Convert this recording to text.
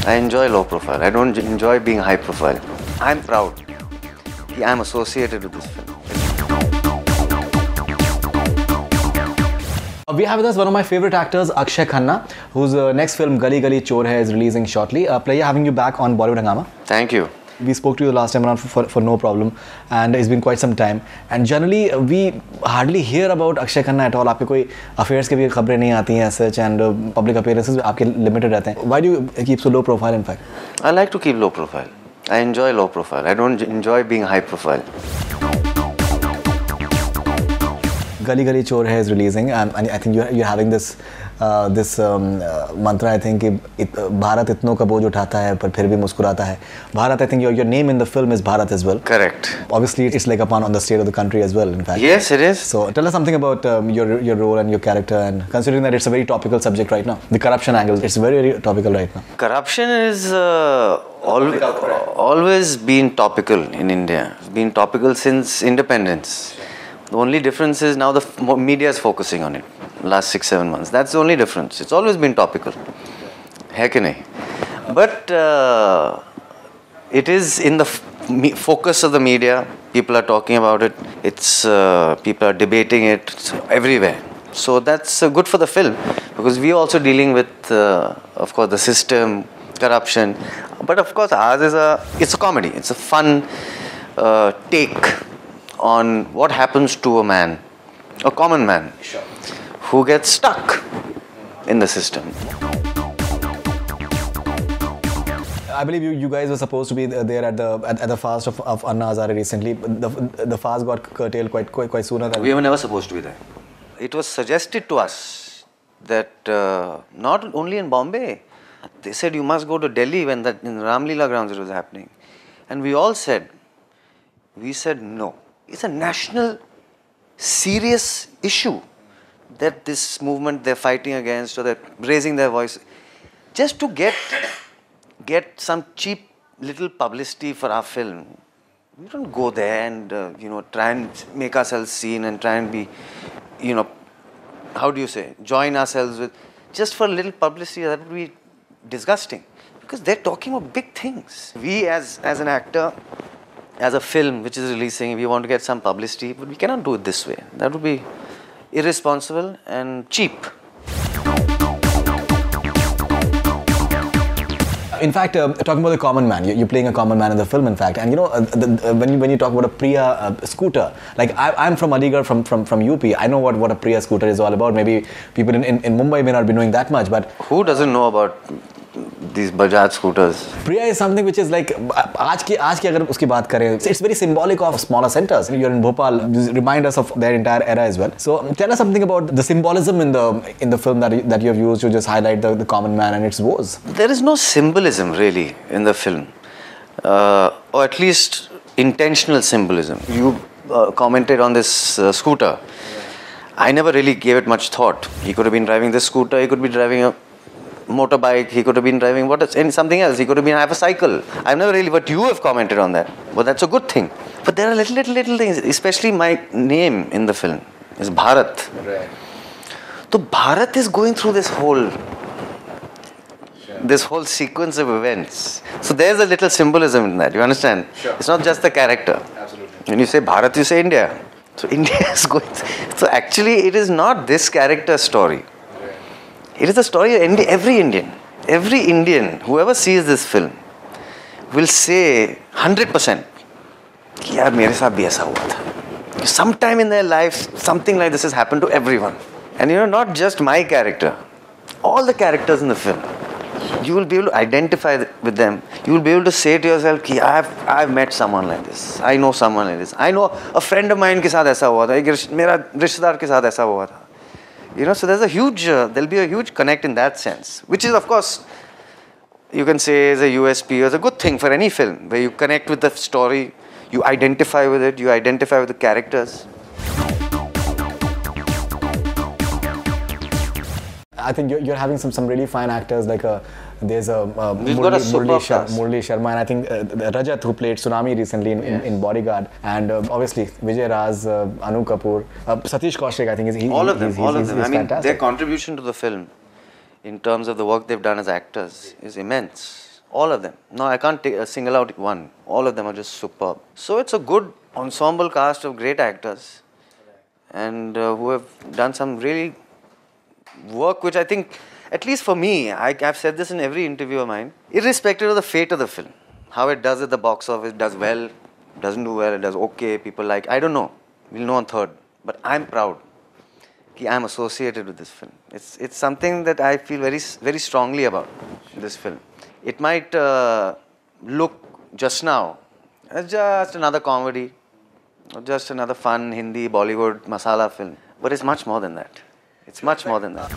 I enjoy low profile. I don't enjoy being high profile. I'm proud. I'm associated with this film. We have with us one of my favorite actors, Akshaye Khanna, whose next film Gali Gali Chor Hai is releasing shortly. Pleasure having you back on Bollywood Hungama. Thank you. We spoke to you last time around for no problem, and it's been quite some time. And generally, we hardly hear about Akshaye Khanna at all. आपके कोई affairs के भी खबरें नहीं आती हैं as such, and public appearances आपके limited रहते हैं. Why do you keep so low profile? In fact, I like to keep low profile. I enjoy low profile. I don't enjoy being high profile. Gali Gali Chor Hai is releasing, and I think you're having this mantra. I think Bharat itno ka boj uthata hai, par phir bhi muskurata hai. Bharat, I think your name in the film is Bharat as well. Correct. Obviously, it's like a pun on the state of the country as well. In fact. Yes, it is. So tell us something about your role and your character, and considering that it's a very topical subject right now, the corruption angle. It's very, very topical right now. Corruption is always been topical in India. It's been topical since independence. The only difference is now the media is focusing on it. Last 6-7 months. That's the only difference. It's always been topical. Hai ki nahi? But it is in the focus of the media. People are talking about it. It's people are debating it everywhere. So that's good for the film, because we are also dealing with, of course, the system, corruption. But of course, ours is it's a comedy. It's a fun take on what happens to a man, a common man, Sure. who gets stuck in the system. I believe you guys were supposed to be there at the fast of Anna Hazare recently. The fast got curtailed quite sooner than We were never supposed to be there. It was suggested to us that not only in Bombay, they said you must go to Delhi when in Ramlila grounds it was happening. And we all said, no. It's a national serious issue that this movement they're fighting against, or they're raising their voice just to get some cheap little publicity for our film. We don't go there and try and make ourselves seen and try and be, how do you say, join ourselves with just for a little publicity. That would be disgusting, because they're talking about big things. We as an actor, as a film which is releasing, we want to get some publicity, but we cannot do it this way. That would be irresponsible and cheap. In fact, talking about the common man, you're playing a common man in the film, in fact. And when you talk about a Priya scooter, like I'm from Aligarh, from UP, I know what a Priya scooter is all about. Maybe people in Mumbai may not be knowing that much, but who doesn't know about these Bajaj scooters? Priya is something which is like, आज की अगर उसकी बात करें, it's very symbolic of smaller centers. You're in Bhopal, remind us of their entire era as well. So tell us something about the symbolism in the film that you have used to just highlight the common man and its woes. There is no symbolism really in the film, or at least intentional symbolism. You commented on this scooter. I never really gave it much thought. He could have been driving this scooter, he could be driving a motorbike, he could have been driving something else, he could have been have a cycle. I've never really, but you have commented on that. But that's a good thing. But there are little things, especially my name in the film is Bharat. Right. So Bharat is going through this whole sequence of events. So there's a little symbolism in that, you understand? Sure. It's not just the character. Absolutely. When you say Bharat, you say India. So India is going so actually it is not this character's story. It is the story of every Indian. Every Indian, whoever sees this film, will say 100% कि यार मेरे साथ भी ऐसा हुआ था. Sometime in their life, something like this has happened to everyone. And not just my character, all the characters in the film. You will be able to identify with them. You will be able to say to yourself कि I've met someone like this. I know someone like this. I know a friend of mine के साथ ऐसा हुआ था. मेरा रिश्तेदार के साथ ऐसा हुआ था. So there'll be a huge connect in that sense, which is, of course, you can say is a USP or is a good thing for any film, where you connect with the story, you identify with it, you identify with the characters. I think you're having some really fine actors, like there's Murli Sharma, and I think Rajat, who played Tsunami recently in Bodyguard, and obviously Vijay Raz, Anu Kapoor, Satish Kaushik, I think all of them. I mean, fantastic. Their contribution to the film in terms of the work they've done as actors is immense. All of them. No, I can't single out one. All of them are just superb. So it's a good ensemble cast of great actors, and who have done some really work which I think, at least for me, I've said this in every interview of mine, irrespective of the fate of the film, how it does at the box office, does well, doesn't do well, it does okay, people like, I don't know, we'll know on third, but I'm proud that I'm associated with this film. It's something that I feel very, very strongly about, this film. It might look just now as just another comedy, or just another fun Hindi, Bollywood, masala film, but it's much more than that. It's much more than that.